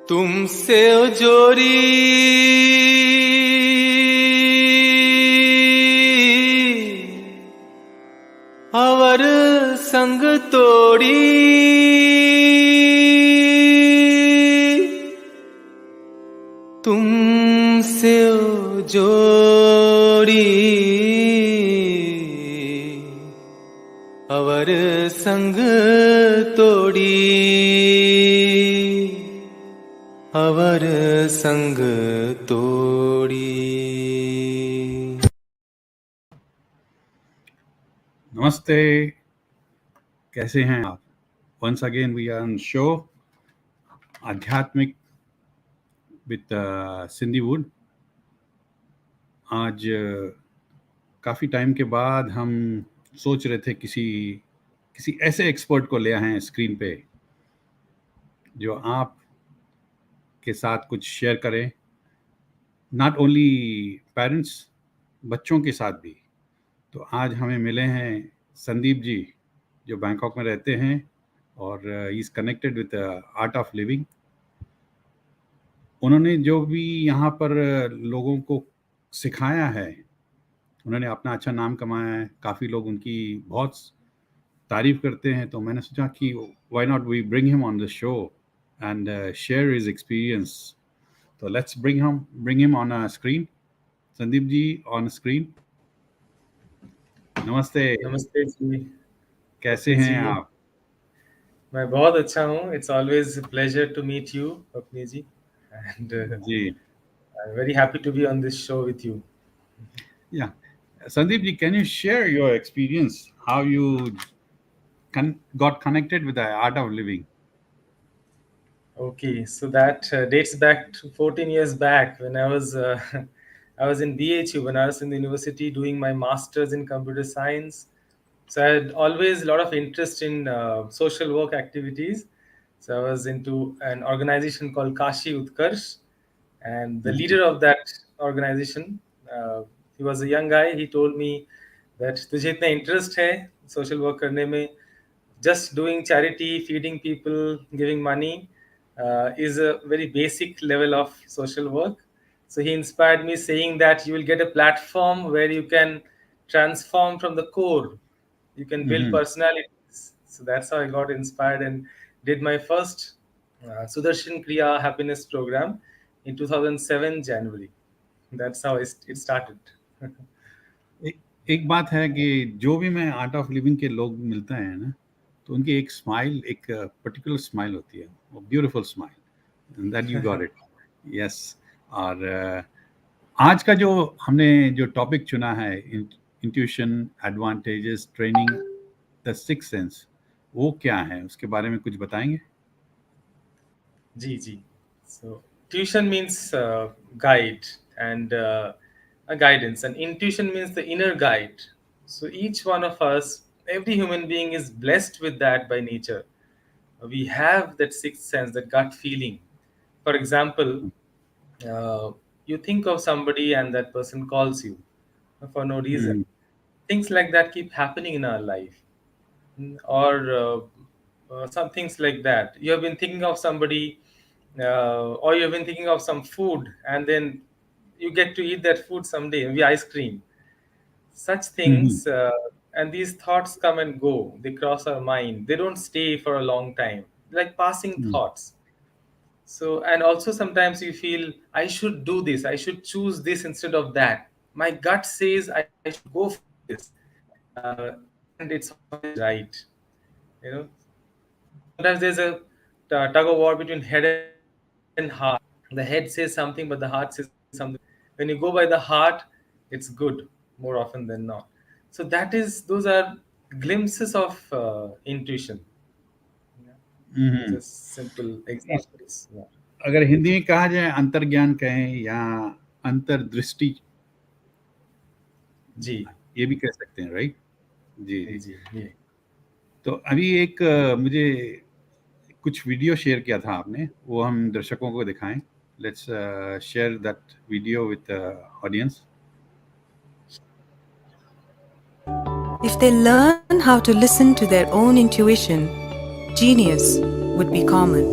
तुमसे ओ जोरी अवर संग तोड़ी तुमसे ओ जोड़ी अवर संग तोड़ी अवर संग तोड़ी। नमस्ते, कैसे हैं आप? Once again we are on show आध्यात्मिक विद सिंधी वुड। आज काफ़ी टाइम के बाद हम सोच रहे थे किसी ऐसे एक्सपर्ट को ले आए हैं स्क्रीन पे जो आप के साथ कुछ शेयर करें, नॉट ओनली पेरेंट्स, बच्चों के साथ भी। तो आज हमें मिले हैं संदीप जी, जो बैंकॉक में रहते हैं और he is connected with art of living. उन्होंने जो भी यहाँ पर लोगों को सिखाया है, उन्होंने अपना अच्छा नाम कमाया है। काफ़ी लोग उनकी बहुत तारीफ करते हैं, तो मैंने सोचा कि why not we bring him on the show and share his experience. तो let's bring him on a screen. Sandeep ji on screen. नमस्ते, नमस्ते जी। कैसे अपनी हैं जी, आप? मैं बहुत अच्छा हूँ। It's always pleasure to meet you अपनी जी, एंड जी, I am very happy to be on this show with you. Yeah Sandeep ji, can you share your experience, how you got connected with the art of living? Okay, so that dates back to 14 years back when I was I was in BHU, when I was in the university doing my masters in computer science. So I had always a lot of interest in social work activities. So I was into an organization called Kashi Utkarsh, and the Mhm. leader of that organization, he was a young guy. He told me that तुझे इतना interest है social work करने में, just doing charity, feeding people, giving money is a very basic level of social work. So he inspired me, saying that you will get a platform where you can transform from the core, you can build Mhm. personalities. So that's how I got inspired and did my first Sudarshan Kriya happiness program in 2007 January. That's how it started. एक एक बात है कि जो भी मैं art of living के लोग मिलते हैं ना, तो उनकी एक स्माइल, एक पर्टिकुलर स्माइल होती है, वो beautiful smile, that you got it. Yes. और आज का जो हमने जो टॉपिक चुना है, intuition, advantages, training the six sense, वो क्या है, उसके बारे में कुछ बताएंगे? G G. So tuition means guide and a guidance, and intuition means the inner guide. So each one of us, every human being is blessed with that by nature. We have that sixth sense, that gut feeling. For example, uh, you think of somebody and that person calls you for no reason. Mhm. Things like that keep happening in our life. Or some things like that. You have been thinking of somebody, or you have been thinking of some food, and then you get to eat that food someday, maybe ice cream. Such Mhm. things, and these thoughts come and go. They cross our mind. They don't stay for a long time, like passing Mhm. thoughts. So, and also sometimes you feel, I should do this, I should choose this instead of that. My gut says I should go for this, and it's always right. You know, sometimes there's a tug of war between head and heart. The head says something, but the heart says something. When you go by the heart, it's good more often than not. So those are glimpses of intuition. Yeah. Mhm. Just simple examples. Yeah. अगर हिंदी में कहा जाए, अंतर्ज्ञान कहें या अंतर्दृष्टि, जी ये भी कह सकते हैं, राइट? जी, जी। जी ये तो अभी एक मुझे कुछ वीडियो शेयर किया था आपने, वो हम दर्शकों को दिखाएं। Let's share that video with audience. If they learn how to listen to their own intuition, genius would be common.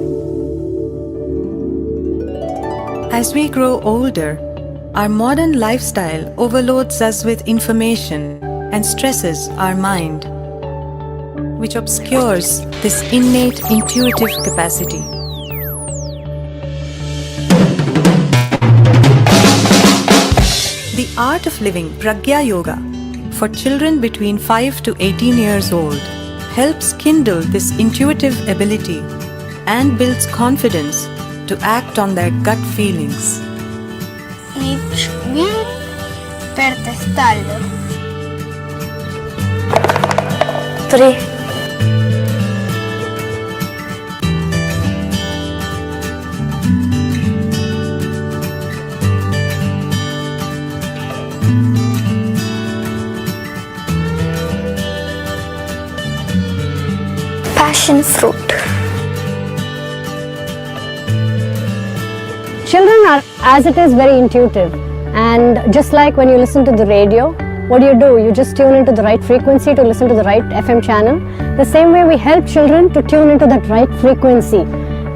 As we grow older, our modern lifestyle overloads us with information and stresses our mind, which obscures this innate intuitive capacity. The art of living Pragya Yoga for children between 5 to 18 years old helps kindle this intuitive ability and builds confidence to act on their gut feelings. Each wing per testarlo. 3. Passion fruit. Children are, as it is, very intuitive, and just like when you listen to the radio, what do? You just tune into the right frequency to listen to the right FM channel. The same way we help children to tune into that right frequency,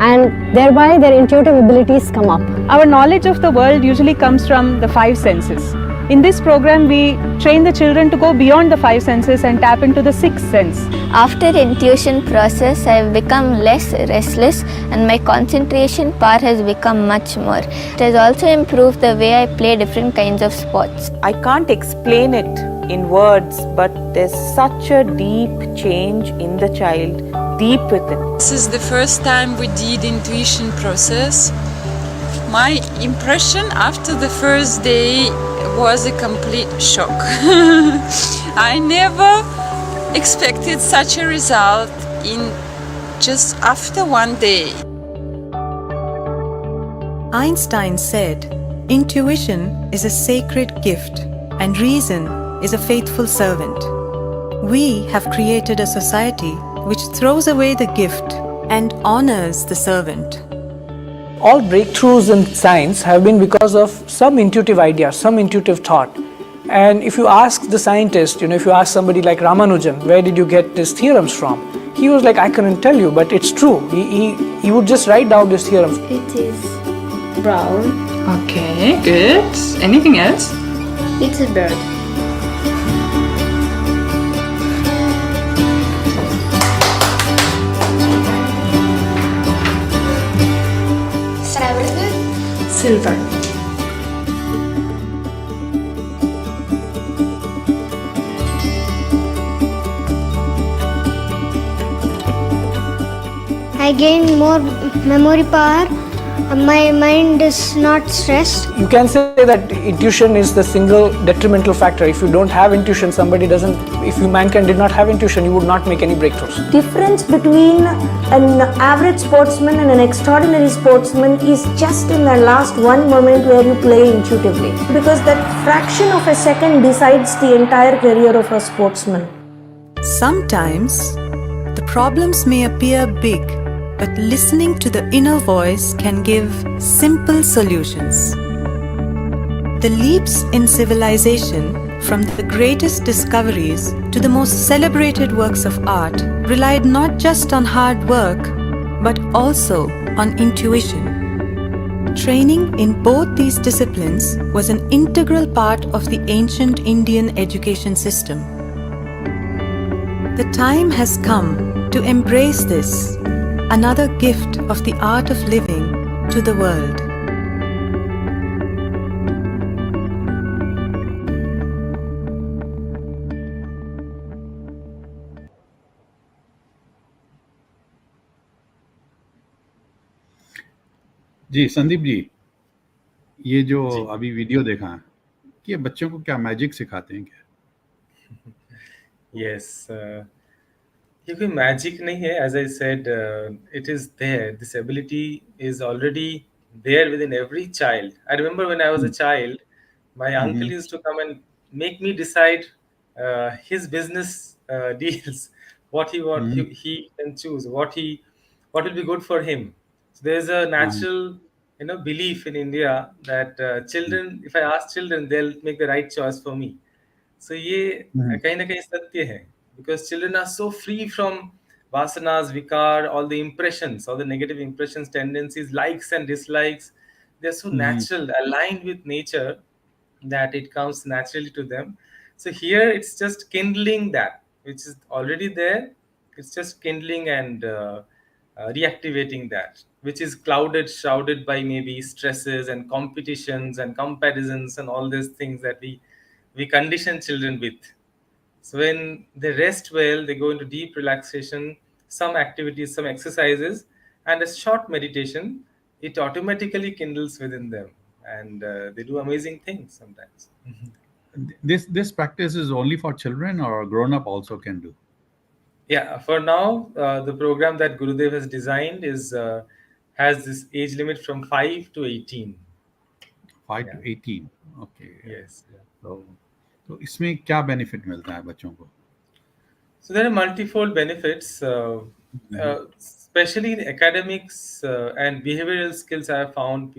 and thereby their intuitive abilities come up. Our knowledge of the world usually comes from the five senses. In this program, we train the children to go beyond the five senses and tap into the sixth sense. After intuition process, I have become less restless and my concentration power has become much more. It has also improved the way I play different kinds of sports. I can't explain it in words, but there's such a deep change in the child, deep within. This is the first time we did intuition process. My impression after the first day was a complete shock. I never expected such a result in just after one day. Einstein said, "Intuition is a sacred gift and reason is a faithful servant." We have created a society which throws away the gift and honors the servant. All breakthroughs in science have been because of some intuitive idea, some intuitive thought. And if you ask the scientist, if you ask somebody like Ramanujan, where did you get these theorems from? He was like, I couldn't tell you, but it's true. He would just write down these theorems. It is brown. Okay, good. Anything else? It's a bird. Silver. I gain more memory power. My mind is not stressed. You can say that intuition is the single detrimental factor. If you don't have intuition, if mankind did not have intuition, you would not make any breakthroughs. Difference between an average sportsman and an extraordinary sportsman is just in the last one moment where you play intuitively. Because that fraction of a second decides the entire career of a sportsman. Sometimes the problems may appear big, but listening to the inner voice can give simple solutions. The leaps in civilization, from the greatest discoveries to the most celebrated works of art, relied not just on hard work, but also on intuition. Training in both these disciplines was an integral part of the ancient Indian education system. The time has come to embrace this, another gift of the art of living to the world. जी संदीप जी, ये जो अभी video देखा है, ये बच्चों को क्या magic सिखाते हैं क्या? Yes, ये कोई मैजिक नहीं है. As I said, it is there. This ability is already there within every child. I remember when I was a child, my uncle used to come and make me decide his business deals, what he want, he can choose, what will be good for him. So there's a natural, belief in India that children, if I ask children, they'll make the right choice for me. So ये कहीं ना कहीं सत्य है, because children are so free from vasanas, vikar, all the impressions, all the negative impressions, tendencies, likes and dislikes. They're so Mhm. natural, aligned with nature, that it comes naturally to them. So here it's just kindling that which is already there. It's just kindling and reactivating that which is clouded, shrouded by maybe stresses and competitions and comparisons and all these things that we condition children with. So when they rest well, they go into deep relaxation, some activities, some exercises, and a short meditation, it automatically kindles within them, and they do amazing things sometimes. This practice is only for children, or grown up also can do? Yeah, for now, the program that Gurudev has designed is has this age limit from 5 to 18. 5 to Yeah. 18. Okay. Yes. Yeah. तो इसमें क्या benefit मिलता है बच्चों को? So there are multifold benefits, especially in academics and behavioral skills. I have found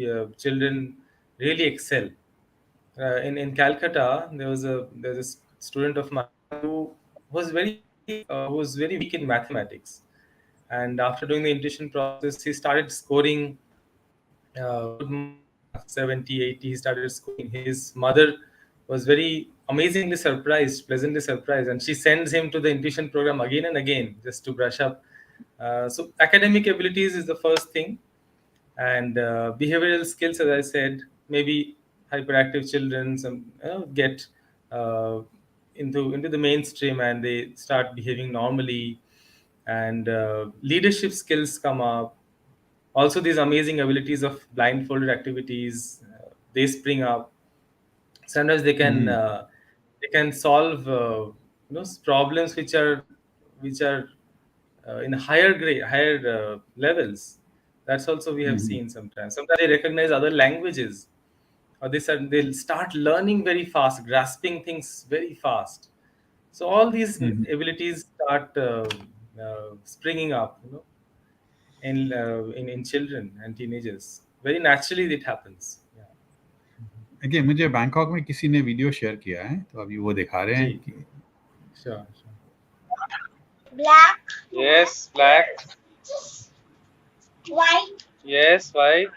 children really excel. In Calcutta, there was a student of mine who was very weak in mathematics, and after doing the intuition process, he started scoring good marks, 70, 80. He started scoring. His mother was very amazingly surprised, pleasantly surprised, and she sends him to the intuition program again and again just to brush up. So academic abilities is the first thing, and behavioral skills, as I said, maybe hyperactive children get uh, into the mainstream and they start behaving normally, and leadership skills come up. Also, these amazing abilities of blindfolded activities, they spring up. Sometimes Mhm. they can solve problems which are in higher grade, higher levels. That's also we have Mhm. seen sometimes. Sometimes they recognize other languages, or they'll start learning very fast, grasping things very fast. So all these Mhm. abilities start springing up, in children and teenagers. Very naturally, it happens. Yeah. देखिए, मुझे Bangkok में किसी ने video share किया है, तो अभी वो दिखा रहे हैं Gee, कि sure, sure. Yes, black. White. Yes, white.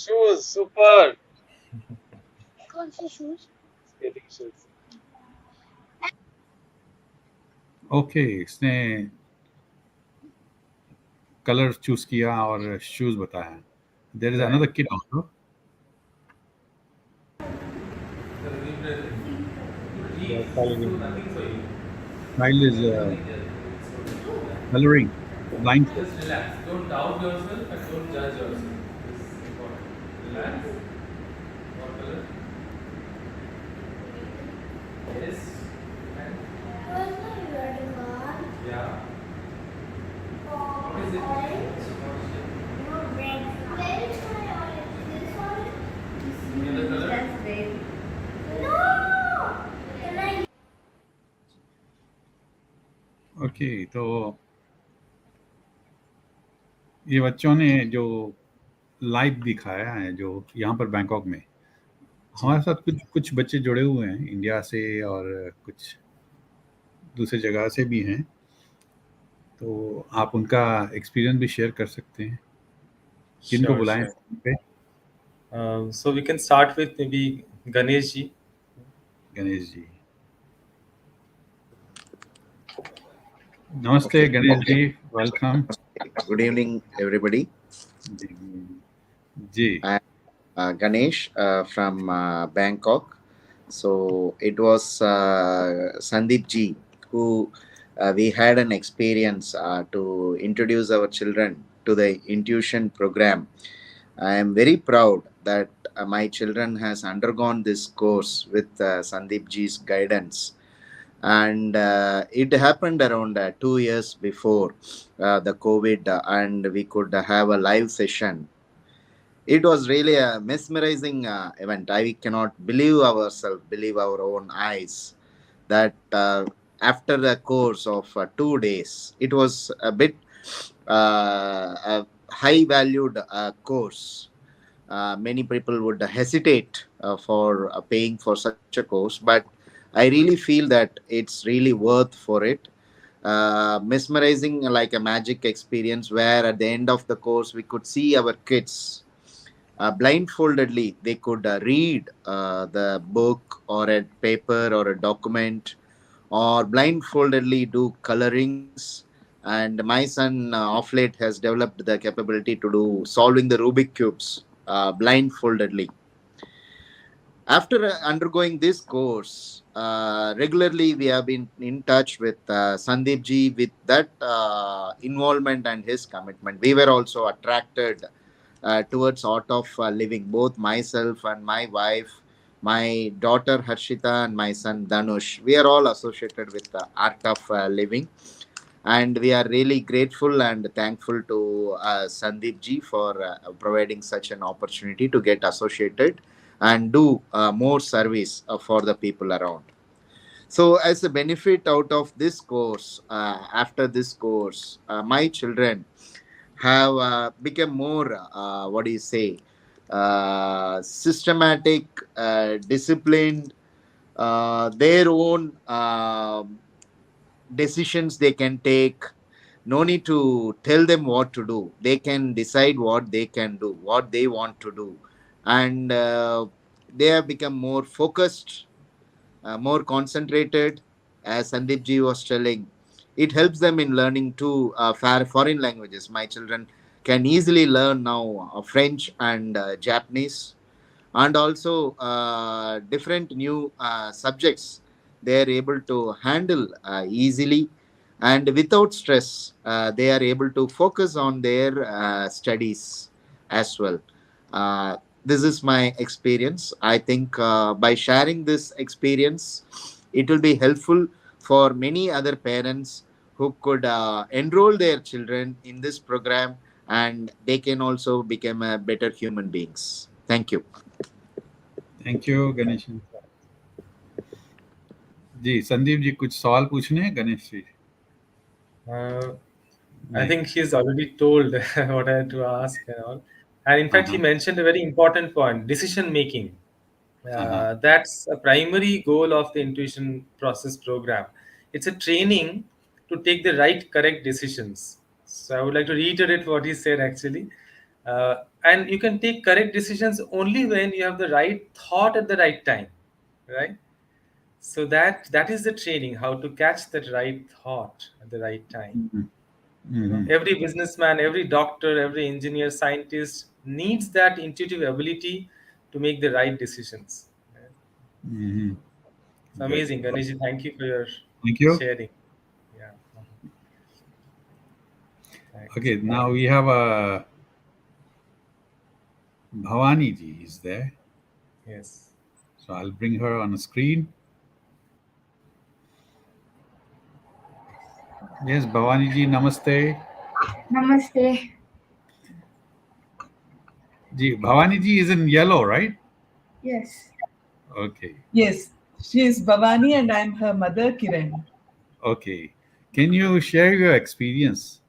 Shoes, super. Skating shoes. Okay, इसने कलर चूज़ किया और शूज़ बताया. There is Right. Another kid also. They are coloring. Child is coloring blindfold. Just relax. Don't doubt yourself and don't judge yourself. This is important. Relax. What color? Yes. And yeah. What is it? Any other color? Okay, तो ये बच्चों ने जो live दिखाया है, जो यहाँ पर बैंकॉक में, हमारे साथ कुछ कुछ बच्चे जुड़े हुए हैं इंडिया से, और कुछ दूसरी जगह से भी हैं, तो आप उनका एक्सपीरियंस भी शेयर कर सकते हैं. किनको Sure, बुलाएं sure. फोन पे? So we can start with maybe Ganesh ji. Ganesh ji. नमस्ते Okay. Ganesh ji, welcome. Good evening, everybody. जी. I'm Ganesh from Bangkok. So it was Sandeep ji who we had an experience to introduce our children to the intuition program. I am very proud that my children has undergone this course with Sandeep ji's guidance, and it happened around 2 years before the COVID, and we could have a live session. It was really a mesmerizing event. I cannot believe ourselves, believe our own eyes, that after the course of 2 days, it was a bit a high valued course. Many people would hesitate for paying for such a course, but I really feel that it's really worth for it. mesmerizing, like a magic experience, where at the end of the course we could see our kids blindfoldedly. They could read the book or a paper or a document, or blindfoldedly do colorings. And my son of late has developed the capability to do solving the Rubik cubes blindfoldedly. After undergoing this course, regularly we have been in touch with Sandeep ji. With that involvement and his commitment, we were also attracted towards art of living. Both myself and my wife, my daughter Harshita, and my son Danush, we are all associated with the art of living, and we are really grateful and thankful to Sandeep ji for providing such an opportunity to get associated and do more service for the people around. So, as a benefit out of this course, after this course, my children have become more, what do you say, systematic, disciplined, their own decisions they can take. No need to tell them what to do. They can decide what they can do, what they want to do. And they have become more focused, more concentrated. As Sandeep ji was telling, it helps them in learning two foreign languages. My children can easily learn now French and Japanese, and also different new subjects they are able to handle easily, and without stress. They are able to focus on their studies as well. uh, this is my experience. I think by sharing this experience, it will be helpful for many other parents who could enroll their children in this program, and they can also become better human beings. Thank you. Thank you Ganesh ji. Sandeep ji कुछ सवाल पूछने हैं Ganesh ji? Uh, I नहीं। think he's already told what I had to ask and all. And in fact, he हाँ mentioned a very important point: decision making. हाँ That's a primary goal of the intuition process program. It's a training to take the right, correct decisions. So I would like to reiterate what he said actually. And you can take correct decisions only when you have the right thought at the right time, right? So that is the training, how to catch that right thought at the right time. Every businessman, every doctor, every engineer, scientist needs that intuitive ability to make the right decisions. It's good. amazing, Ganesh. Thank you for your thank you. sharing. Yeah, thanks. Okay, now we have Bhavani ji is there. Yes. So I'll bring her on the screen. Yes, Bhavani ji, namaste. Namaste. Ji, Bhavani ji is in yellow, right? Yes. Okay. Yes, she is Bhavani and I'm her mother, Kiran. Okay. Can you share your experience?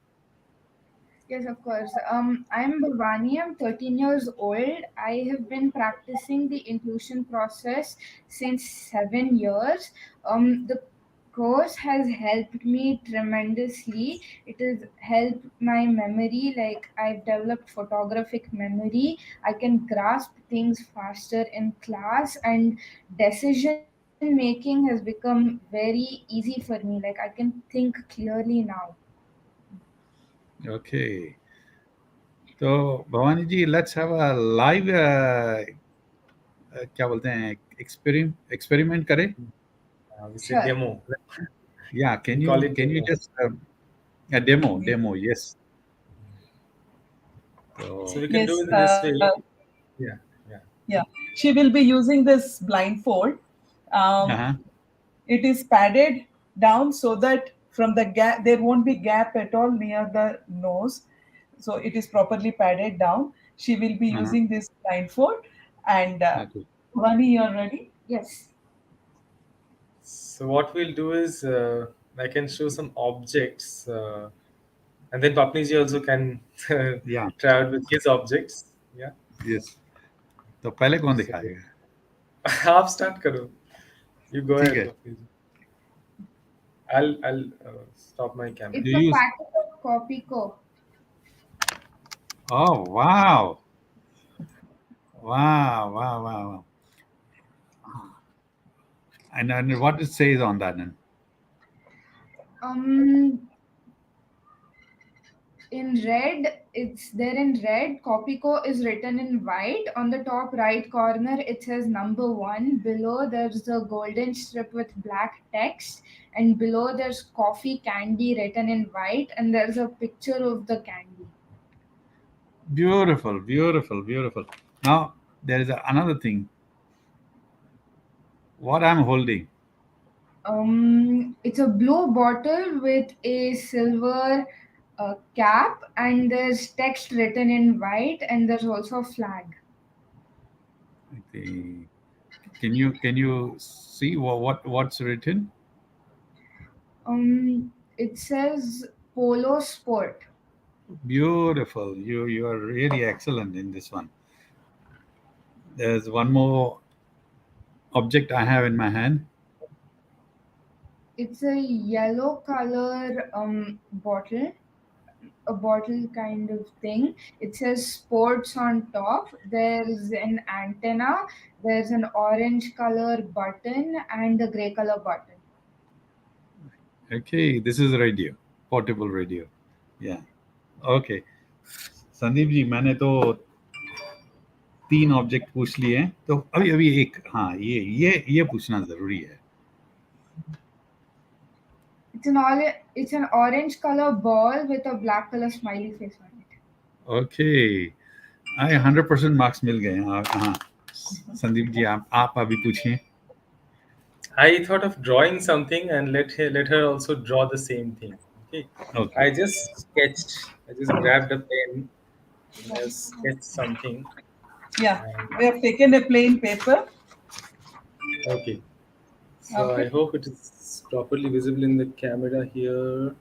Yes, of course. I'm Bhavani. I'm 13 years old. I have been practicing the intuition process since 7 years. The course has helped me tremendously. It has helped my memory. Like, I've developed photographic memory. I can grasp things faster in class, and decision making has become very easy for me. Like, I can think clearly now. Okay. So Bhavani ji, let's have a live क्या बोलते हैं experiment करें? We say Sure. demo. Yeah, We can call you it can you demo. just a demo, yes. So we So can do Yes, it in this way. Yeah, yeah. yeah. She will be using this blindfold. uh-huh. It is padded down so that from the gap, there won't be gap at all near the nose. So it is properly padded down. She will be Uh-huh. using this blindfold. And Okay. Bhavani, you're ready? Yes. So what we'll do is I can show some objects, and then Papniji also can Yeah. try out with his objects. Yeah. Yes. तो पहले कौन So दिखाएगा? आप start करो. You go ठीक ahead, है। Papniji. I'll stop my camera. It's Do a you? packet of Copico. Oh, wow. Wow, wow, wow, wow. And what it says on that then? Um, in red, it's there in red. Copico is written in white. On the top right corner, it says number one. Below, there's a golden strip with black text, and below there's coffee candy written in white, and there's a picture of the candy. Beautiful, beautiful, beautiful. Now, there is another thing. What I'm holding. It's a blue bottle with a silver cap, and there's text written in white, and there's also a flag. Okay. Can you see what's written? It says Polo Sport. Beautiful. You are really excellent in this one. There's one more object I have in my hand. It's a yellow color bottle, a bottle kind of thing. It says sports on top. There's an antenna, there's an orange color button, and a gray color button. Okay, this is radio, portable radio. Yeah. Okay. Sandeep ji, मैंने तो 3 object पूछ लिए हैं, तो अभी अभी एक, हाँ, ये पूछना जरूरी है. It's an orange color ball with a black color smiley face on it. Okay. I 100% marks मिल गए हैं. हाँ, संदीप जी, आप अभी पूछिए. I thought of drawing something and let her also draw the same thing. Okay. Okay. I just sketched. I just grabbed a pen and I sketched something. Yeah, we have taken a plain paper. Okay. So Okay. I hope it is properly visible in the camera here.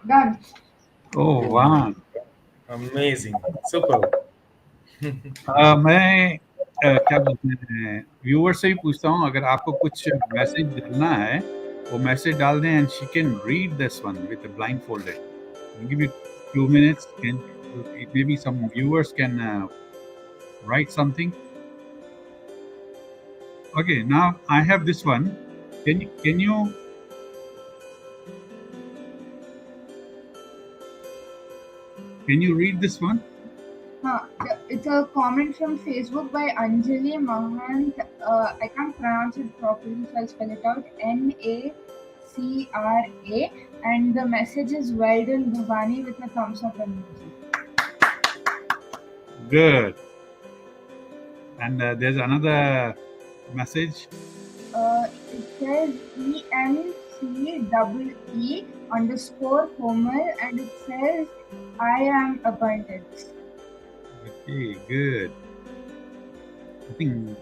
Done. Oh, wow. Amazing. Super. मैं क्या बोलते हैं, viewer से भी पूछता हूँ, अगर आपको कुछ मैसेज डालना है, वो मैसेज डाल दें, and she can read this one with the blindfolded. I'll give you 2 minutes, and maybe some viewers can write something. Okay, now I have this one. Can you read this one? It's a comment from Facebook by Anjali Mahant. I can't pronounce it properly, so I'll spell it out. Nacra. And the message is well done, Bhavani, with a thumbs up emoji. Good. And there's another message. It says EMCEE_Komal, and it says I am abundance. Okay, good. I think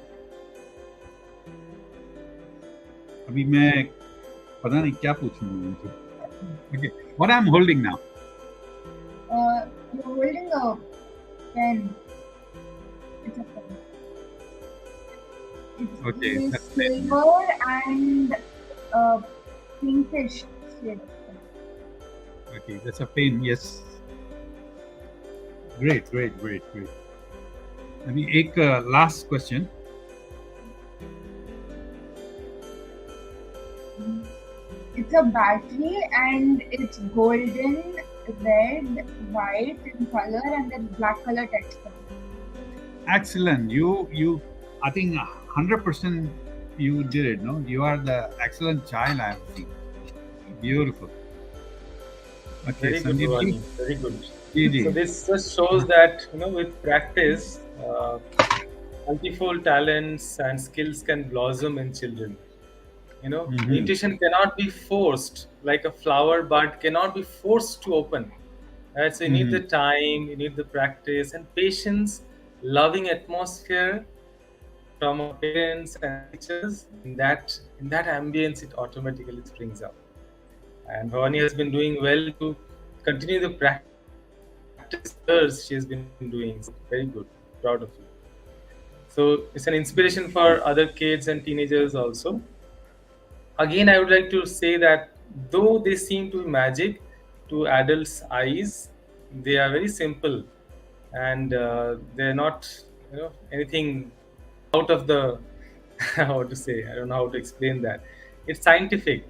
अभी मैं पता नहीं क्या पूछूंगा उनको. Okay, what I'm holding now? You're holding a pen. It's a pen. Okay, It's that's silver and pinkish shade. Okay, that's a pen. Yes. Great. अभी एक last question. It's a battery and it's golden, red, white in color, and then black color text. Excellent. You I think 100% you did it. No, you are the excellent child I have seen. Beautiful. Okay, Very good, Sandeep Bhavani. ji. Very good. Ji. So this just shows that with practice, multifold talents and skills can blossom in children. Mm-hmm. Intuition cannot be forced, like a flower bud cannot be forced to open. Right? So you need Mm-hmm. the time, you need the practice and patience, loving atmosphere from our parents and teachers. In that ambience, it automatically springs up. And Bhavani has been doing well to continue the practice for the last years she has been doing. So very good, proud of you. So it's an inspiration for other kids and teenagers also. Again, I would like to say that though they seem to be magic to adults' eyes, they are very simple, and they're not, anything out of the how to say. I don't know how to explain that. It's scientific.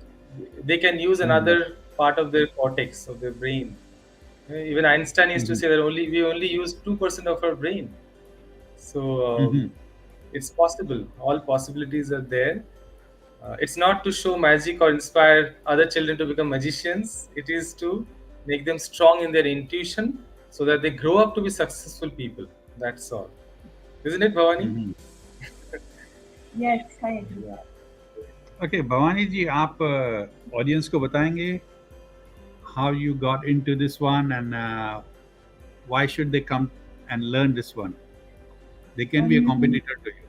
They can use Mm-hmm. another part of their cortex of their brain. Even Einstein used to Mm-hmm. say that we only use 2% of our brain. So Mm-hmm. it's possible. All possibilities are there. It's not to show magic or inspire other children to become magicians. It is to make them strong in their intuition so that they grow up to be successful people. That's all. Isn't it, Bhavani? Mm-hmm. Yes, I agree. Yeah. Okay Bhavani ji, आप audience को बताएंगे how you got into this one, and why should they come and learn this one? They can be a Um, competitor to you.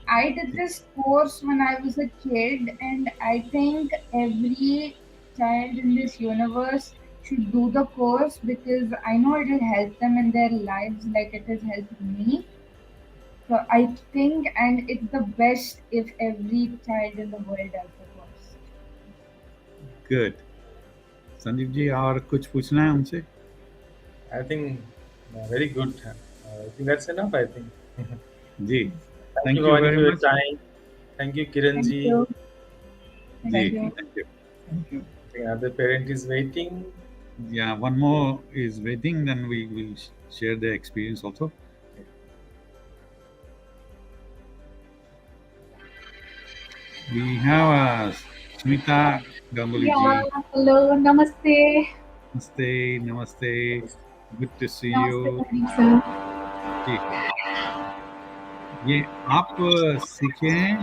I did this course when I was a kid, and I think every child in this universe should do the course because I know it will help them in their lives like it has helped me. So I think, and it's the best if every child in the world does the course. Good. Sandeep ji, और कुछ पूछना है उनसे? I think very good. I think that's enough. I think. Ji, Thank you, thank you Bhavani, very for your much. time. Thank you, Kiran Thank ji. you. Ji, Thank you. thank you. Thank you. I think another parent is waiting. Yeah, one more is waiting, then we will share their experience also. We have Smita Ganguly Yeah, ji. hello, namaste. Namaste, namaste. Good to see Namaste, you. Sandeep sir. जी, ये आप सीखे हैं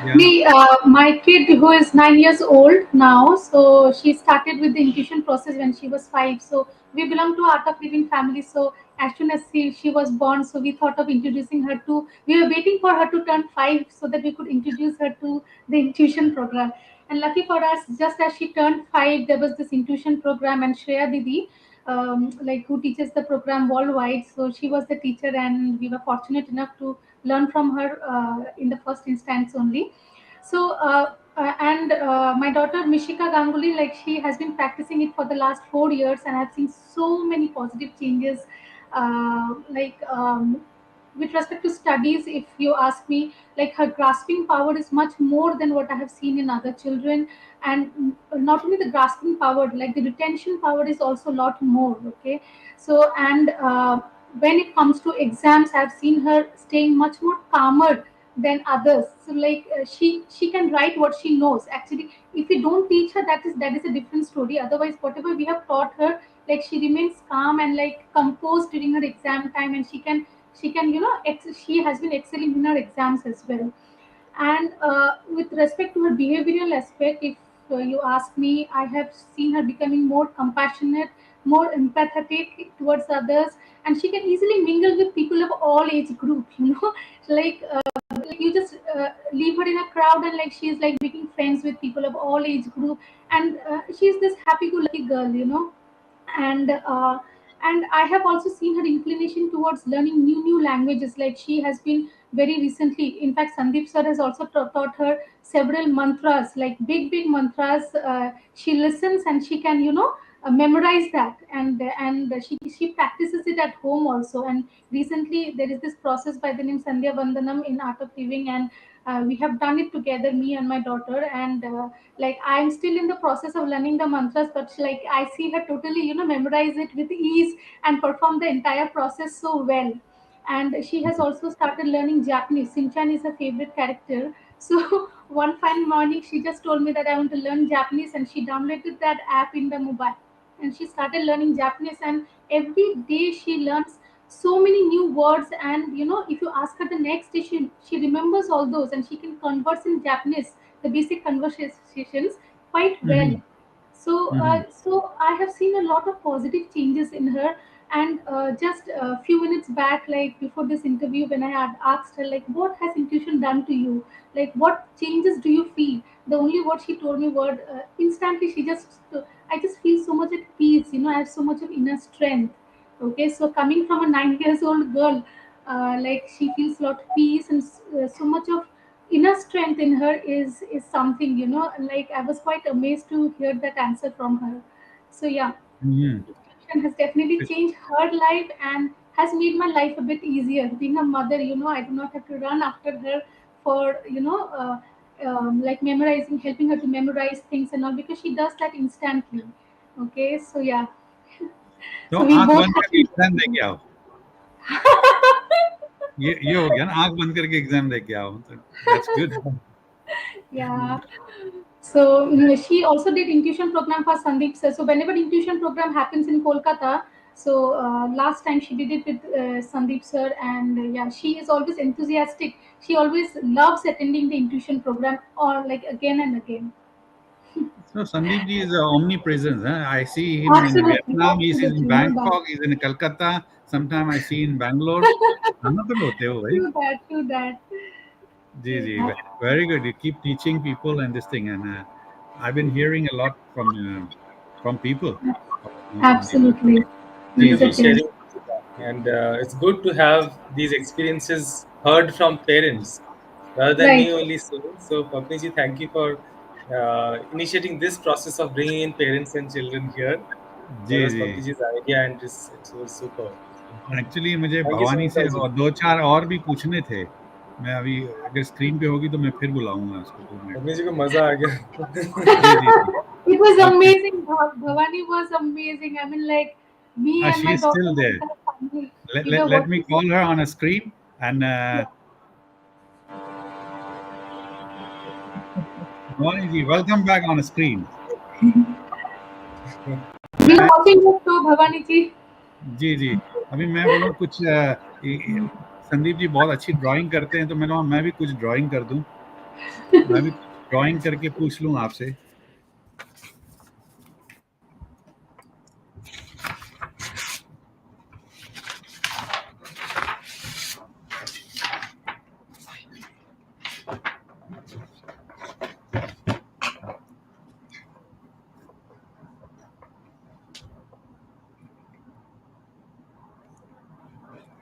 या? Me, my kid who is 9 years old now, so she started with the intuition process when she was 5. So we belong to Art of Living family. So as soon as she was born, so we thought of introducing her to. We were waiting for her to turn 5 so that we could introduce her to the intuition program. And lucky for us, just as she turned 5, there was this intuition program, and Shreya Didi, like who teaches the program worldwide. So she was the teacher, and we were fortunate enough to learn from her in the first instance only. So, and my daughter Mishika Ganguly, like she has been practicing it for the last 4 years, and I've seen so many positive changes. Like with respect to studies, if you ask me, like her grasping power is much more than what I have seen in other children, and not only the grasping power, like the retention power is also a lot more. Okay, so and when it comes to exams, I've seen her staying much more calmer than others. So like she can write what she knows. Actually, if we don't teach her, that is a different story. Otherwise, whatever we have taught her, like she remains calm and like composed during her exam time, and she can she has been excelling in her exams as well. And with respect to her behavioral aspect, if you ask me, I have seen her becoming more compassionate, more empathetic towards others, and she can easily mingle with people of all age group. Like you just leave her in a crowd, and like she's like making friends with people of all age group, and she's this happy-go-lucky girl. And uh, and I have also seen her inclination towards learning new languages. Like she has been very recently, in fact Sandeep sir has also taught her several mantras, like big mantras. She listens and she can memorize that, and she practices it at home also. And recently there is this process by the name Sandhya Vandanam in Art of Living, and we have done it together, me and my daughter. And like I'm still in the process of learning the mantras, but like I see her totally memorize it with ease and perform the entire process so well. And she has also started learning Japanese. Sinchan is her favorite character. So one fine morning she just told me that I want to learn Japanese, and she downloaded that app in the mobile. and she started learning Japanese, and every day she learns so many new words. And if you ask her the next day, she remembers all those, and she can converse in Japanese, the basic conversations, quite well. Mhm. Mhm. So I have seen a lot of positive changes in her. And just a few minutes back, like before this interview, when I had asked her, like, what has intuition done to you? Like, what changes do you feel? The only word she told me were instantly. I just feel so much at peace. I have so much of inner strength. Okay, so coming from a 9 years old girl, like she feels a lot of peace, and so much of inner strength in her is something. Like I was quite amazed to hear that answer from her. So yeah, Mhm. education has definitely changed her life and has made my life a bit easier. Being a mother, I do not have to run after her for like memorizing, helping her to memorize things and all, because she does that instantly. Okay, so yeah, तो so we आँख both बंद have करके to exam दे के आओ। ये हो गया ना, आँख बंद करके एग्ज़ाम दे के आओ, तो that's good. yeah. So she also did intuition program for Sandeep sir. So whenever intuition program happens in Kolkata, so last time she did it with Sandeep sir, and yeah, she is always enthusiastic. She always loves attending the intuition program, or like again and again. So Sandeep ji is omnipresent. Huh? I see him in Absolutely, Vietnam. He's in absolutely, no doubt. Bangkok. He's in Calcutta. Sometimes I see in Bangalore. कहाँ पे होते हो भाई? True that, true that. जी जी, Yeah. very good. You keep teaching people and this thing, and I've been hearing a lot from people about Sandeep. Absolutely. जी Yes, जी, Really it is. sharing, and it's good to have these experiences heard from parents rather than Right. me only saying. So, Papniji, thank you for initiating this process of bringing in parents and children here. जी That was जी। Papniji's idea, and it was super. Actually मुझे Thank you so Bhavani much, से Aji. और दो चार और भी पूछने थे। मैं अभी अगर स्क्रीन पे होगी तो मैं फिर बुलाऊंगा उसको 2 मिनट में। Papniji को मजा आ गया. जी जी जी। It was okay. amazing. Bhavani was amazing. I mean, like me and She my is daughter, still my there. entire family, Let, we let, were let me watching. call her on a screen and Bhavani ji, welcome back on a screen. We are मैं watching it too, Bhavani ji. जी जी, अभी मैं बोलूँ कुछ संदीप जी बहुत अच्छी drawing करते हैं, तो मैं भी कुछ ड्राइंग कर दूं। मैं भी कुछ ड्राइंग करके पूछ लूं आपसे।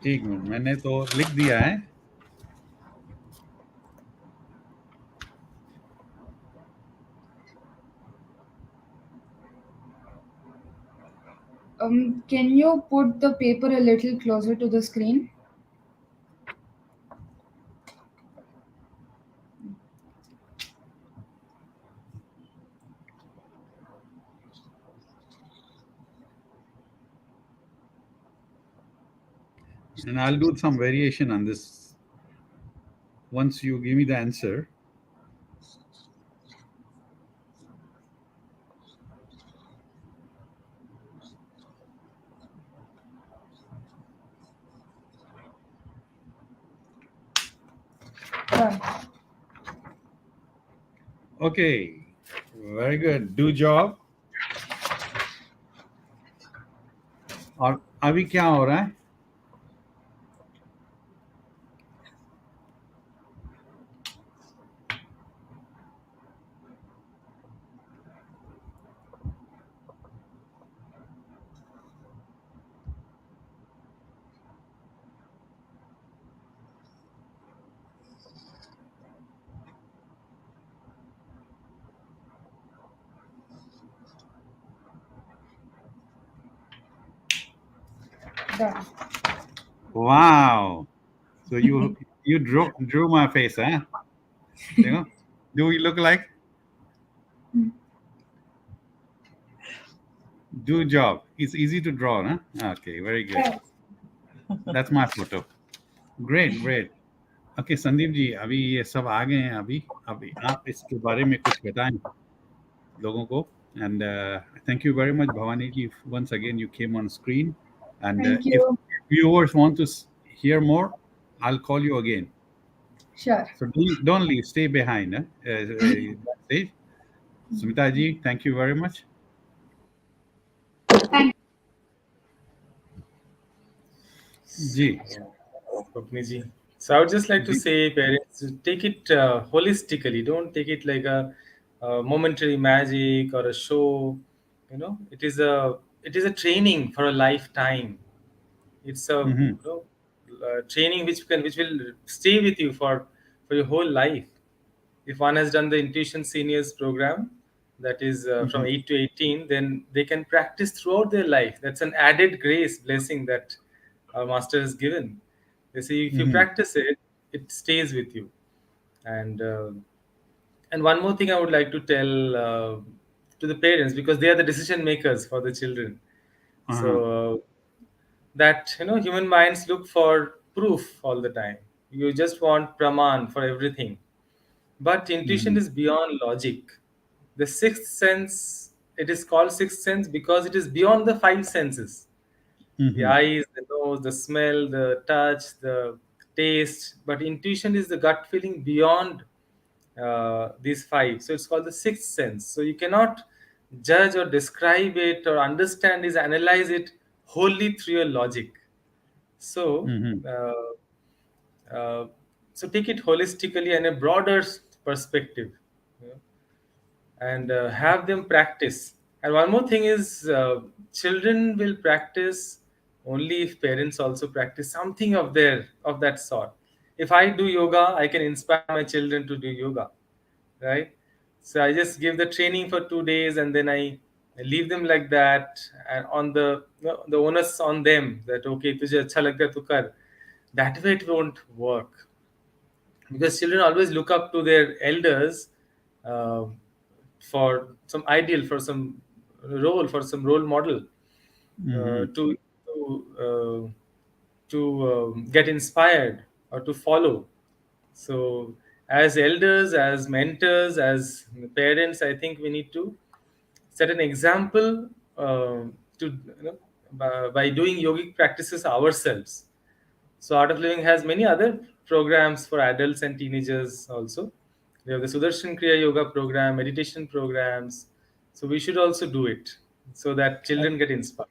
एक मिनट, मैंने तो लिख दिया है। Can you put the paper a little closer to the screen? And I'll do some variation on this once you give me the answer. Done. Okay, very good. Do job. और अभी क्या हो रहा है? Done. Wow. So you drew my face, huh? You know, do we look like? Do job. It's easy to draw, huh? Okay, very good. Yes. That's my photo. Great, great. Okay, Sandeep ji, अभी ये सब आ गए हैं। अभी अभी आप इसके बारे में कुछ बताएं लोगों को, And thank you very much, Bhavani ji. Once again, you came on screen. And Thank if you. viewers want to hear more, I'll call you again. Sure. So don't leave. Stay behind. Backstage. Smita ji, thank you very much. Thank Ji, Swapniji. So I would just like to ji. say, parents, take it holistically. Don't take it like a momentary magic or a show. It is a training for a lifetime. It's a Mm-hmm, training which will stay with you for your whole life. If one has done the intuition seniors program, that is from mm-hmm, 8 to 18, then they can practice throughout their life. That's an added grace blessing that our master has given. They say if you mm-hmm, practice it, it stays with you. And uh, and one more thing I would like to tell to the parents, because they are the decision makers for the children. So uh-huh, that human minds look for proof all the time. You just want praman for everything, but intuition mm-hmm, is beyond logic. The sixth sense, it is called sixth sense because it is beyond the five senses: the mm-hmm, eyes, the nose, the smell, the touch, the taste. But intuition is the gut feeling beyond these five. So it's called the sixth sense. So you cannot judge or describe it or understand it, analyze it wholly through your logic. So, mm-hmm, uh, so take it holistically and a broader perspective, you know, and have them practice. And one more thing is, children will practice only if parents also practice something of that sort. If I do yoga, I can inspire my children to do yoga, right? So I just give the training for 2 days and then I leave them like that, and on the onus on them that okay, तुझे अच्छा लगता है तो कर. That way it won't work, because children always look up to their elders uh, for some ideal, for some role, for some role model, mm-hmm, to get inspired or to follow. So, as elders, as mentors, as parents, I think we need to set an example to by doing yogic practices ourselves. So, Art of Living has many other programs for adults and teenagers also. We have the Sudarshan Kriya Yoga program, meditation programs. So, we should also do it so that children get inspired.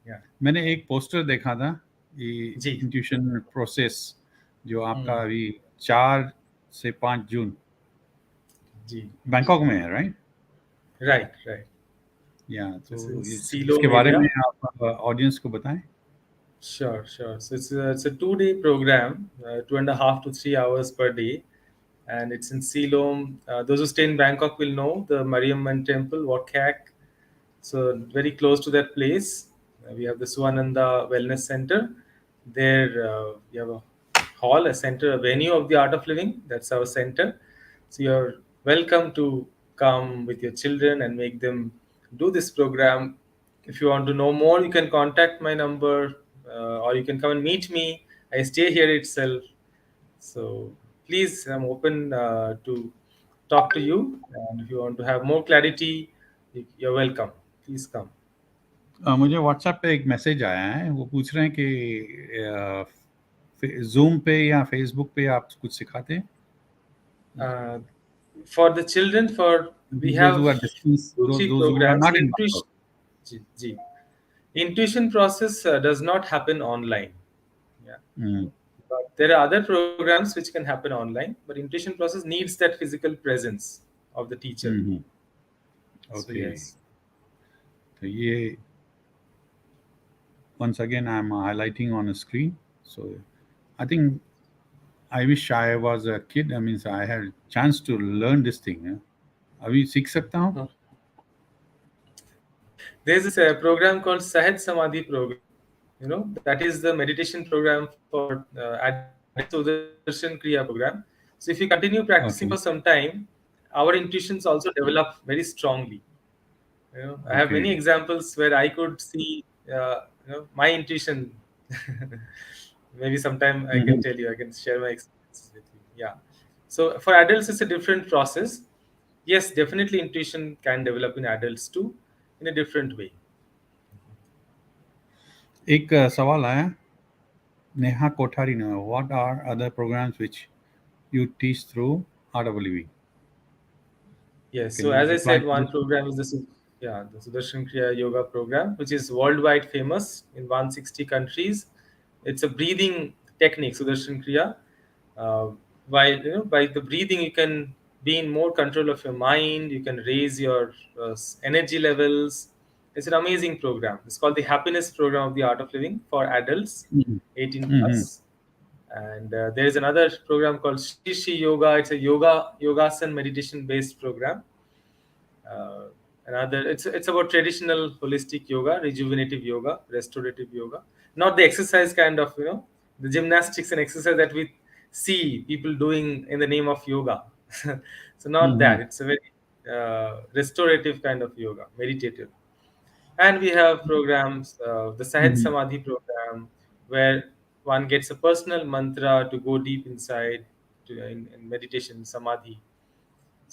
Yeah. मैंने एक poster देखा था, ये जी. Intuition process जो आपका Hmm. अभी 4 से 5 जून जी. Bangkok में है, राइट? Right, right. या This तो is इसके Silom बारे में area. आप ऑडियंस को बताएं. Sure, sure. So it's a 2 day program, 2.5 to 3 hours per day, and it's in Silom. Those who stay in Bangkok will know the Mariamman Temple, Wat Kak. So very close to that place, we have the Suananda Wellness Center. There we have a hall, a center, a venue of the Art of Living. That's our center. So you're welcome to come with your children and make them do this program. If you want to know more, you can contact my number, or you can come and meet me. I stay here itself. So please, I'm open to talk to you. And if you want to have more clarity, you're welcome. Please come. मुझे WhatsApp पे एक message आया है, वो पूछ रहे हैं कि जूम पे या फेसबुक पे आप कुछ सिखाते हैं? Uh, for the children, we Those have who are distance, two, three those who are programs. not in Intuition, Bangkok. Ji, ji. Intuition process does not happen online. Yeah. Mm, But there are other programs which can happen online, but intuition process needs that physical presence of the teacher. mhm. So Okay. yes. तो ये once again I'm highlighting on a screen. So I think I wish I was a kid. I mean, I had chance to learn this thing. अभी सीख सकता हूँ? There's this program called Sahaj Samadhi program. That is the meditation program for adults, Sudarshan Kriya program. So if you continue practicing for Okay. some time, our intuitions also develop very strongly. I have many Okay. examples where I could see my intuition. Maybe sometime I can Mhm. tell you, I can share my experience with you. Yeah. So for adults, it's a different process. yes, definitely intuition can develop in adults too, in a different way. एक सवाल आया नेहा कोठारी ने, what are other programmes which you teach through art of living? Yes, Can so you as I reply said, to one this? program is the Sudarshan Kriya Yoga program, which is worldwide famous in 160 countries. It's a breathing technique, Sudarshan Kriya. Uh, by the breathing, you can be in more control of your mind. You can raise your energy levels. It's an amazing program. It's called the Happiness Program of the Art of Living for adults, Mhm. 18 Mhm. plus. And there is another program called Shri Yoga. It's a yogasan meditation based program. uh, Another, it's about traditional holistic yoga, rejuvenative yoga, restorative yoga, not the exercise kind of, the gymnastics and exercise that we see people doing in the name of yoga. So not that, Mhm. it's a very restorative kind of yoga, meditative. And we have programs, the Sahaj Mhm. Samadhi program, where one gets a personal mantra to go deep inside in meditation samadhi.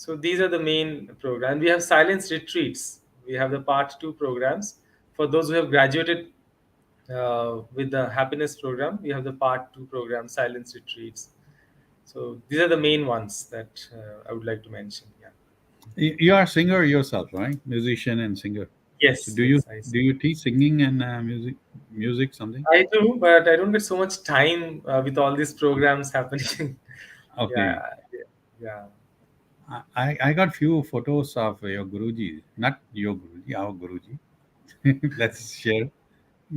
So these are the main programs. We have silence retreats. We have the part two programs. For those who have graduated with the happiness program, we have the part two program, silence retreats. So these are the main ones that I would like to mention. Yeah. You are a singer yourself, right? Musician and singer. So Yes, do you yes, do you teach singing and music something? I do, but I don't get so much time with all these programs happening. Okay. Yeah, yeah, yeah. I got few photos of your Guruji, not your Guruji, our Guruji. Let's share.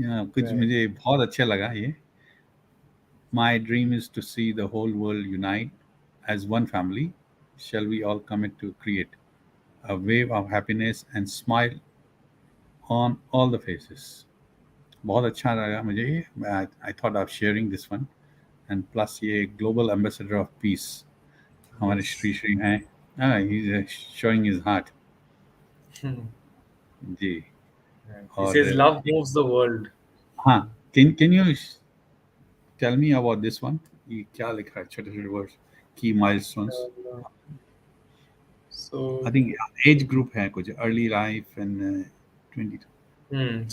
Yeah, कुछ Right. मुझे बहुत अच्छा लगा ये. My dream is to see the whole world unite as one family. Shall we all commit to create a wave of happiness and smile on all the faces? बहुत अच्छा लगा मुझे ये. I thought of sharing this one. And plus ये global ambassador of peace हमारे Shri Yes. Shri हैं. He's showing his heart. Ji. Right. He और says love moves the world. हाँ, can you tell me about this one? ये क्या लिखा है छोटे छोटे words, key milestones. Uh, I so think age group है कुछ early life and 20.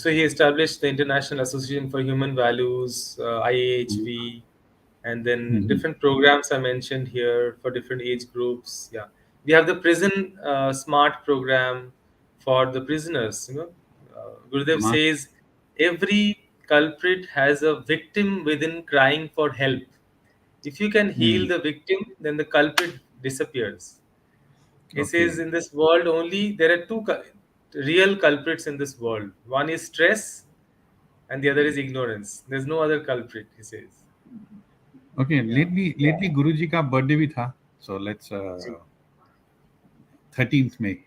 So he established the International Association for Human Values, IAHV, and then Mhm. different programs are mentioned here for different age groups. Yeah, we have the prison smart program for the prisoners. Gurudev हाँ. says every culprit has a victim within crying for help. If you can heal Hmm. the victim, then the culprit disappears. He says Okay. in this world only there are two real culprits in this world. One is stress, and the other is ignorance. There's no other culprit. He says. Okay. Yeah. Lately गुरुजी का birthday भी था. So let's ji. 13th May.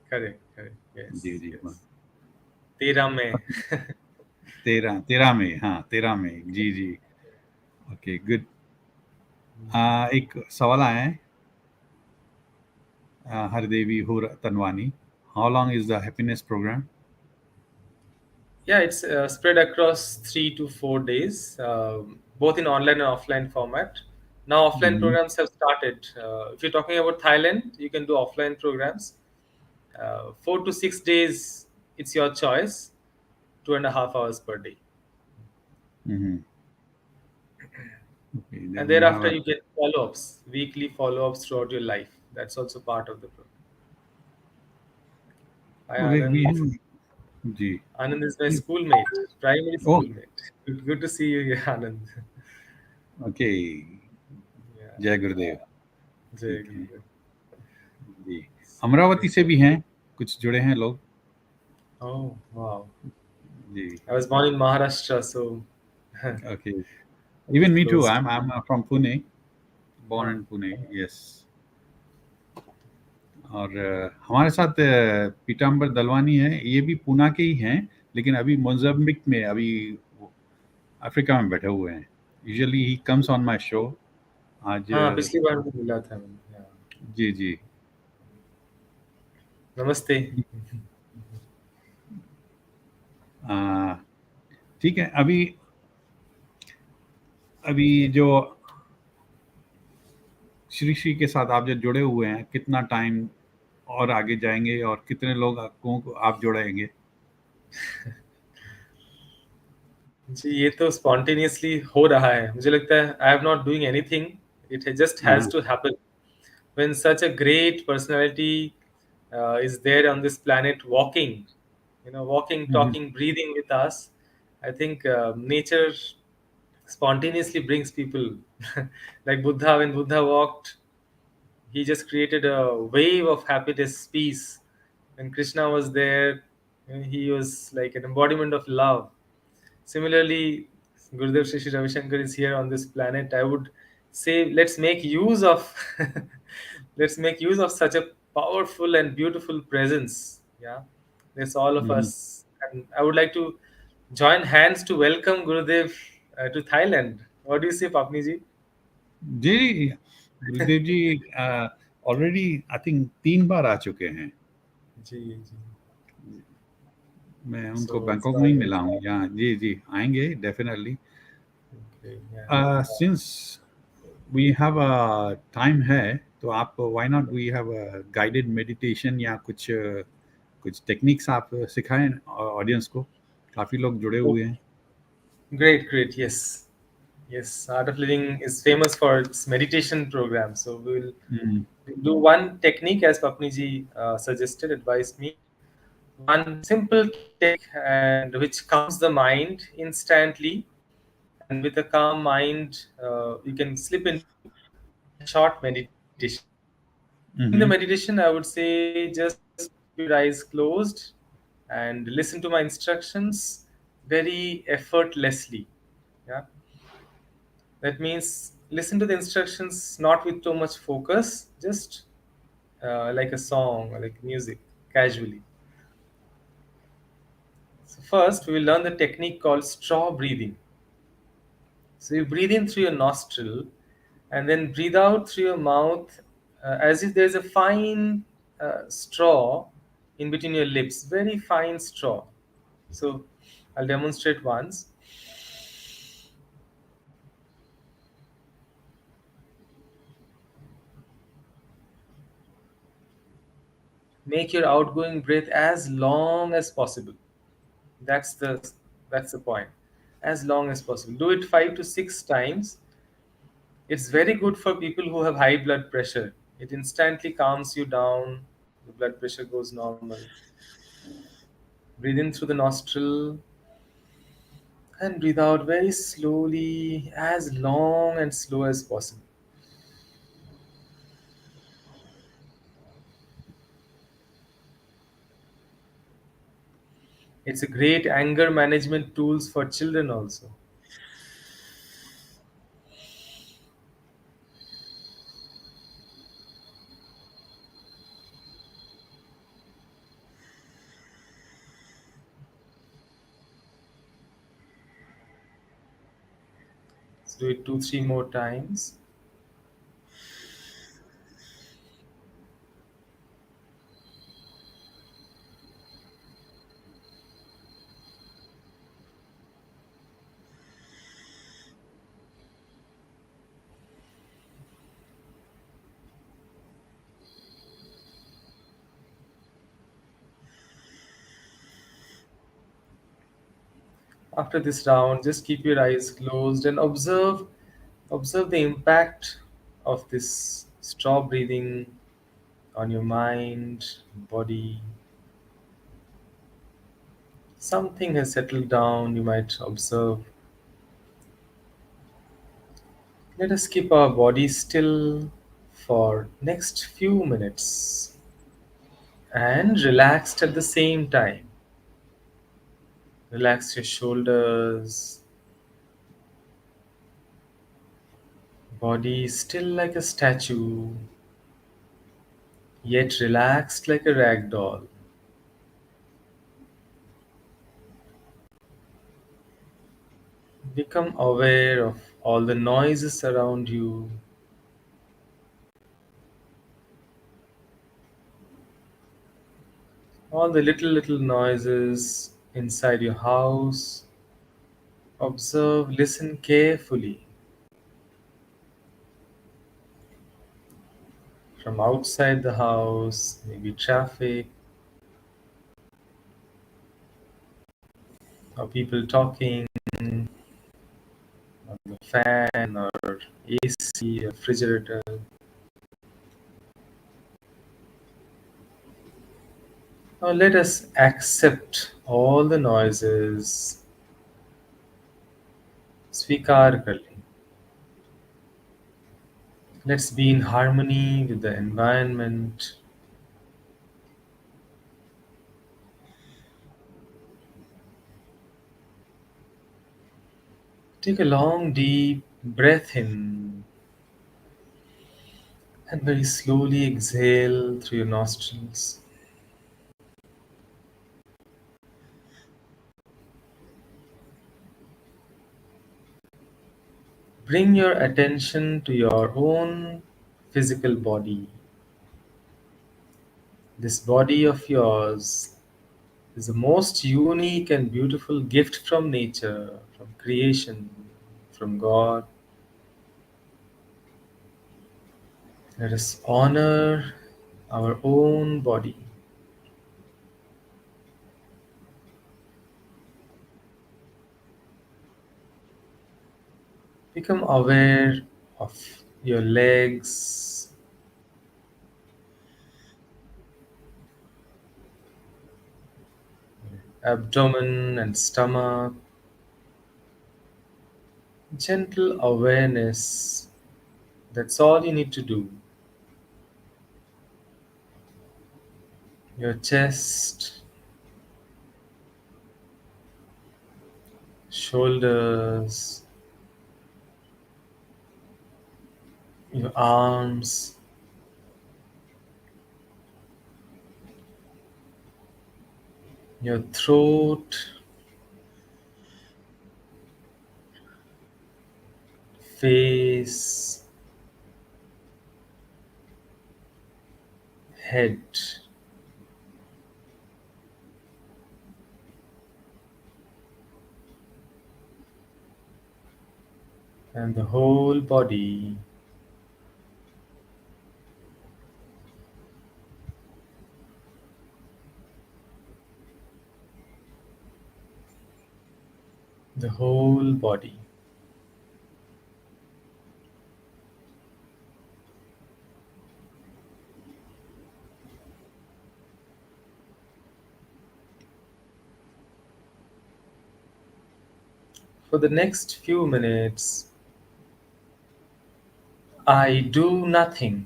Correct. Correct. Ji Yes. Ji. Yes. 13 में. 13 में, हाँ 13 में, जी जी. Okay, good. एक सवाल आया है हरदेवी हुर Tanwani. How long is the happiness program? Yeah, it's spread across 3 to 4 days, both in online and offline format. Now, offline Mhm. programs have started. If you're talking about Thailand, you can do offline programs. 4 to 6 days, it's your choice. 2.5 hours per day. Mhm. Okay, And then we have thereafter, a. you get follow ups, weekly follow ups throughout your life. That's also part of the program. Hi, Okay, we Anand. have. Ji. Anand is my schoolmate, primary Oh, schoolmate. Good to see you, Anand. okay. Yeah, जय गुरुदेव. Jai ठीक है. Gurudev. जी. Amravati Yes, से sir. भी हैं, कुछ जुड़े हैं लोग. Oh, wow. Ji. I was born in Maharashtra, so Okay. it's Even me too. close to. I'm from Pune, born Ah, in Pune. Yes. और हमारे साथ पीताम्बर दलवानी है, ये भी पूना के ही हैं, लेकिन अभी मोजाम्बिक में, अभी अफ्रीका में बैठे हुए हैं. Usually he comes on my show. आज हाँ, पिछली बार भी मिला था मैंने. Yeah. जी जी. नमस्ते. आ, ठीक है. अभी अभी जो श्री श्री के साथ आप जो जुड़े हुए हैं, कितना टाइम और आगे जाएंगे और कितने लोगों को आप जोड़ाएंगे? जी, ये तो स्पॉन्टेनियसली हो रहा है, मुझे लगता है I am not doing anything, it just हाँ, has to happen when such a great personality is there on this planet, walking, walking, hmm, talking, breathing with us. I think nature spontaneously brings people. Like Buddha, when Buddha walked, he just created a wave of happiness, peace. When Krishna was there, he was like an embodiment of love. Similarly, Gurudev Shri Shri Ravi Shankar is here on this planet. I would say let's make use of let's make use of such a powerful and beautiful presence. Yeah, there's all of hmm. us, and I would like to join hands to welcome Gurudev to Thailand. What do you say, Papni ji? Ji, Gurudev ji already I think 3 बार आ चुके हैं। जी जी। मैं उनको So it's Bangkok में ही मिला हूँ यहाँ। जी जी, आएंगे definitely. okay, yeah. Since we have a time है, तो आप why not we have a guided meditation या कुछ टेक्निक्स आप सिखाएं ऑडियंस को। काफी लोग जुड़े Oh, हुए हैं। great, great. Yes, yes. Art of Living is famous for its meditation program. So hmm, we'll do one technique as Papni ji suggested, advised me. One simple technique and which calms the mind instantly, and with a calm mind, you can slip into a short meditation. In the hmm, meditation, I would say just keep your eyes closed and listen to my instructions very effortlessly. Yeah, that means listen to the instructions not with too much focus, just like a song or like music, casually. So first, we will learn the technique called straw breathing. So you breathe in through your nostril and then breathe out through your mouth as if there's a fine straw in between your lips, very fine straw. So I'll demonstrate once. Make your outgoing breath as long as possible. That's the that's the point. As long as possible. Do it 5 to 6 times. It's very good for people who have high blood pressure. It instantly calms you down. The blood pressure goes normal. Breathe in through the nostril and breathe out very slowly, as long and slow as possible. It's a great anger management tools for children also. Let's do it 2, 3 more times. After this round, just keep your eyes closed and observe the impact of this straw breathing on your mind, body. Something has settled down, you might observe. Let us keep our body still for next few minutes and relaxed at the same time. Relax your shoulders. Body still like a statue, yet relaxed like a rag doll. Become aware of all the noises around you. All the little noises inside your house. Observe, listen carefully. from outside the house, maybe traffic, or people talking, or the fan, or AC, refrigerator. Now let us accept all the noises, स्वीकार कर लें. Let's be in harmony with the environment. Take a long, deep breath in and very slowly exhale through your nostrils. Bring your attention to your own physical body. This body of yours is the most unique and beautiful gift from nature, from creation, from God. Let us honor our own body. Become aware of your legs, abdomen, and stomach. Gentle awareness. That's all you need to do. Your chest, shoulders, your arms, your throat, face, head, and the whole body. The whole body. For the next few minutes, I do nothing.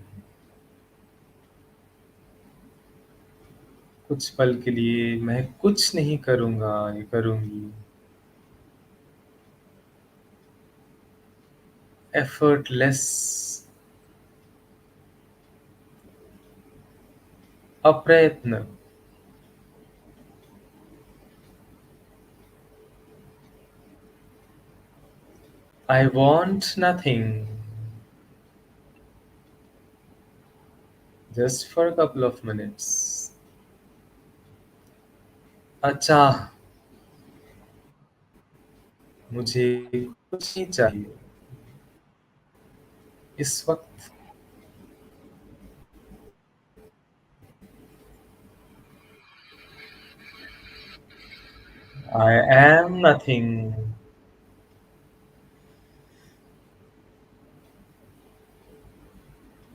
कुछ पल के लिए मैं कुछ नहीं करूँगा या करूँगी. Effortless, अप्रयत्न. I want nothing. Just for a couple of minutes. अच्छा, मुझे कुछ नहीं चाहिए. इस वक्त I am nothing.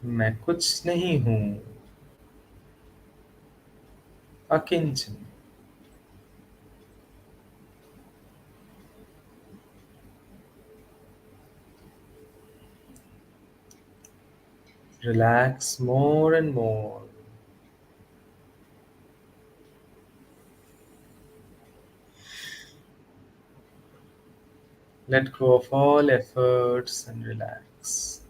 मैं कुछ नहीं हूँ. अकिंचन. Relax more and more. Let go of all efforts and relax.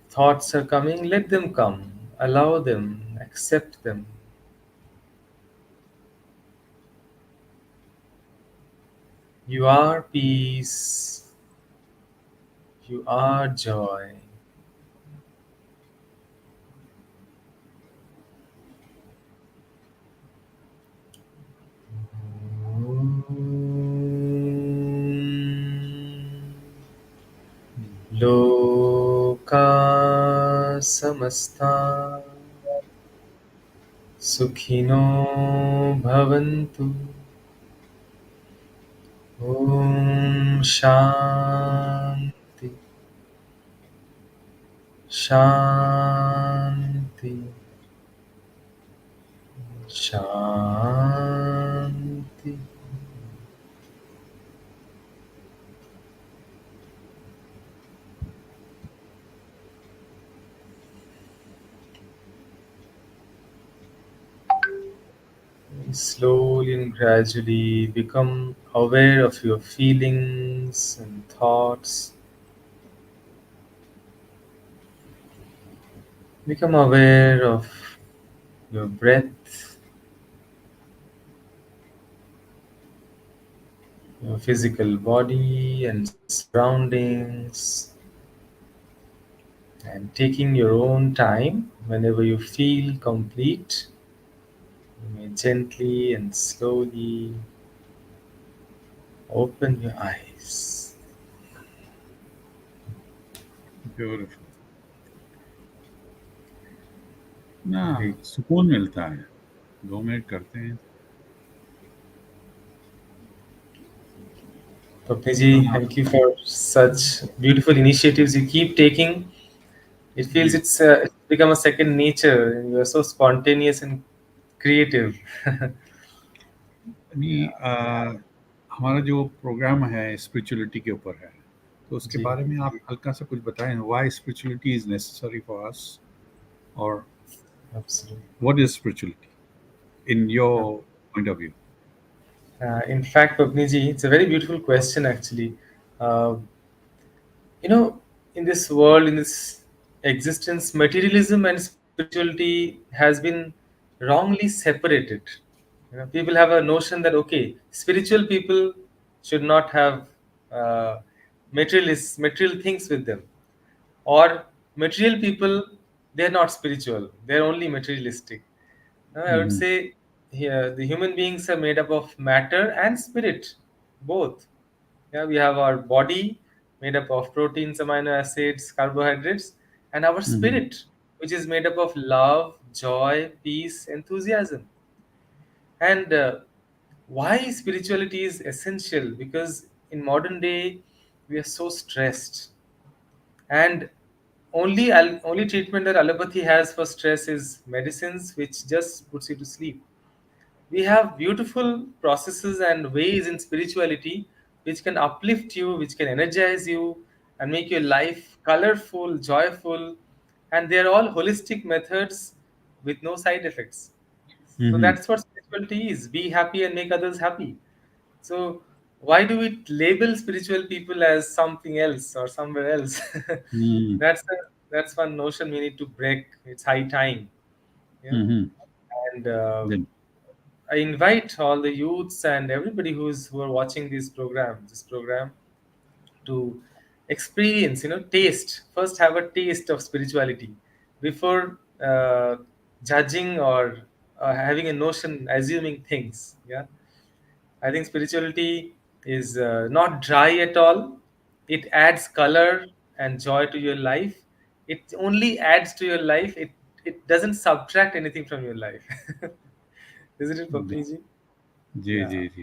Thoughts are coming, let them come. Allow them, accept them. You are peace. You are joy. लोका समस्ता सुखिनो भवन्तु। ॐ शान्ति शान्ति शान्ति। Slowly and gradually become aware of your feelings and thoughts. Become aware of your breath, your physical body and surroundings, and taking your own time whenever you feel complete. You may gently and slowly open your eyes. Beautiful ना, Great. सुकून मिलता है, 2 minute करते हैं। Papniji, thank you for such beautiful initiatives you keep taking. It feels ji it's become a second nature. You are so spontaneous and creative. नहीं, Yeah. हमारा जो programme है स्पिरिचुअलिटी के ऊपर है, तो उसके जी, बारे में आप हल्का सा कुछ बताएं, why spirituality is necessary for us, और absolutely. What is spirituality in your point of view? In fact, Papniji, it's a very beautiful question actually. Uh, in this world, in this existence, materialism and spirituality has been wrongly separated. People have a notion that okay, spiritual people should not have material things with them, or material people, they're not spiritual, they're only materialistic. I would hmm say here the human beings are made up of matter and spirit, both. Yeah, we have our body made up of proteins, amino acids, carbohydrates, and our hmm spirit, which is made up of love, joy, peace, enthusiasm. And why spirituality is essential? Because in modern day, we are so stressed, and only treatment that allopathy has for stress is medicines, which just puts you to sleep. We have beautiful processes and ways in spirituality which can uplift you, which can energize you, and make your life colorful, joyful, and they are all holistic methods with no side effects. So hmm that's what spirituality is: be happy and make others happy. So why do we label spiritual people as something else or somewhere else? Hmm That's one notion we need to break. It's high time. Yeah. Hmm And Then I invite all the youths and everybody who are watching this program, to experience, taste. First, have a taste of spirituality before judging or having a notion, assuming things. Yeah, I think spirituality is not dry at all. It adds color and joy to your life. It only adds to your life. It doesn't subtract anything from your life. Isn't it, जी Papni ji? जी Yeah. जी जी,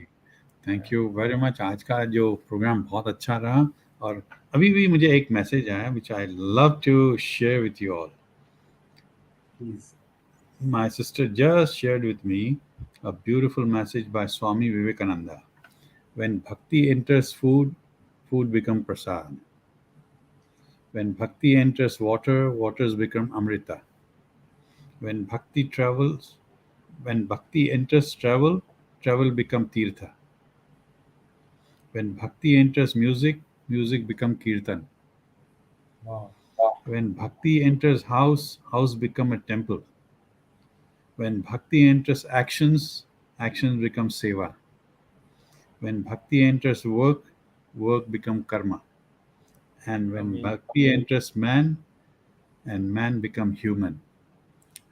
thank you very much. आज का जो programme बहुत अच्छा रहा, और अभी भी मुझे एक मैसेज आया which I love to share with you all. Please. My sister just shared with me a beautiful message by Swami Vivekananda. When bhakti enters food, food becomes prasad. When bhakti enters water, waters become amrita. When bhakti travels, when bhakti enters travel, travel become tirtha. When bhakti enters music, music become kirtan. Wow. When bhakti enters house, house become a temple. When bhakti enters actions, actions become seva. When bhakti enters work, work become karma. And when Amazing. bhakti enters man, and man become human.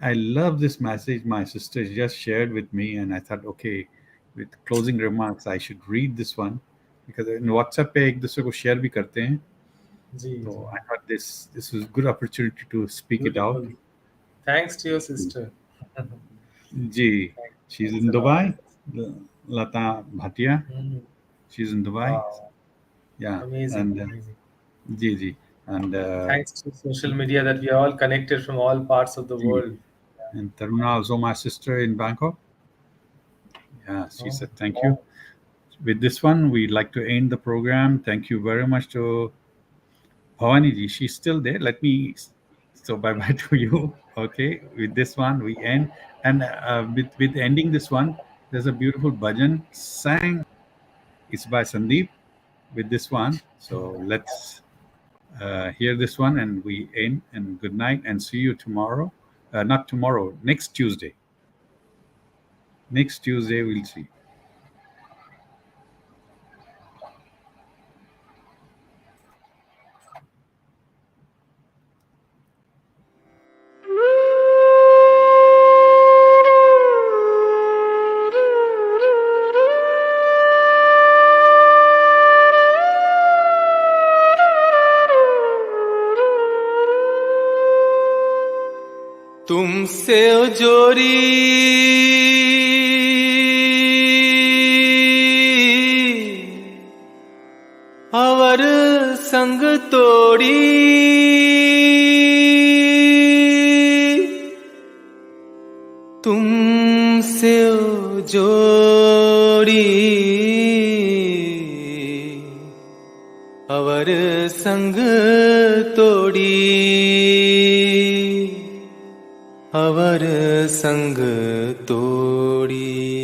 I love this message my sister just shared with me, and I thought, okay, with closing remarks, I should read this one, because in WhatsApp पे एक दूसरे को share भी करते हैं, So I thought this was a good opportunity to speak it out. Beautiful. Thanks to your sister. Ji, she's Thanks in a lot. Dubai. Lata Bhatia, she's in Dubai. Wow. Yeah, Amazing. and Amazing. Ji, and Thanks to social media that we are all connected from all parts of the Ji, world. and Taruna, also my sister in Bangkok. Yeah, she Oh, said thank you. With this one, we'd like to end the program. Thank you very much to Bhavani ji. She's still there. So bye bye to you. Okay, with this one, we end. And with ending this one, there's a beautiful bhajan sang. It's by Sandeep with this one. So let's hear this one and we end. And good night and see you tomorrow. Not tomorrow, next Tuesday. Next Tuesday, we'll see. तुमसे ओ जोरी अवर संग तोड़ी तुमसे ओ जोड़ी अवर संग तोड़ी अवर संग तोड़ी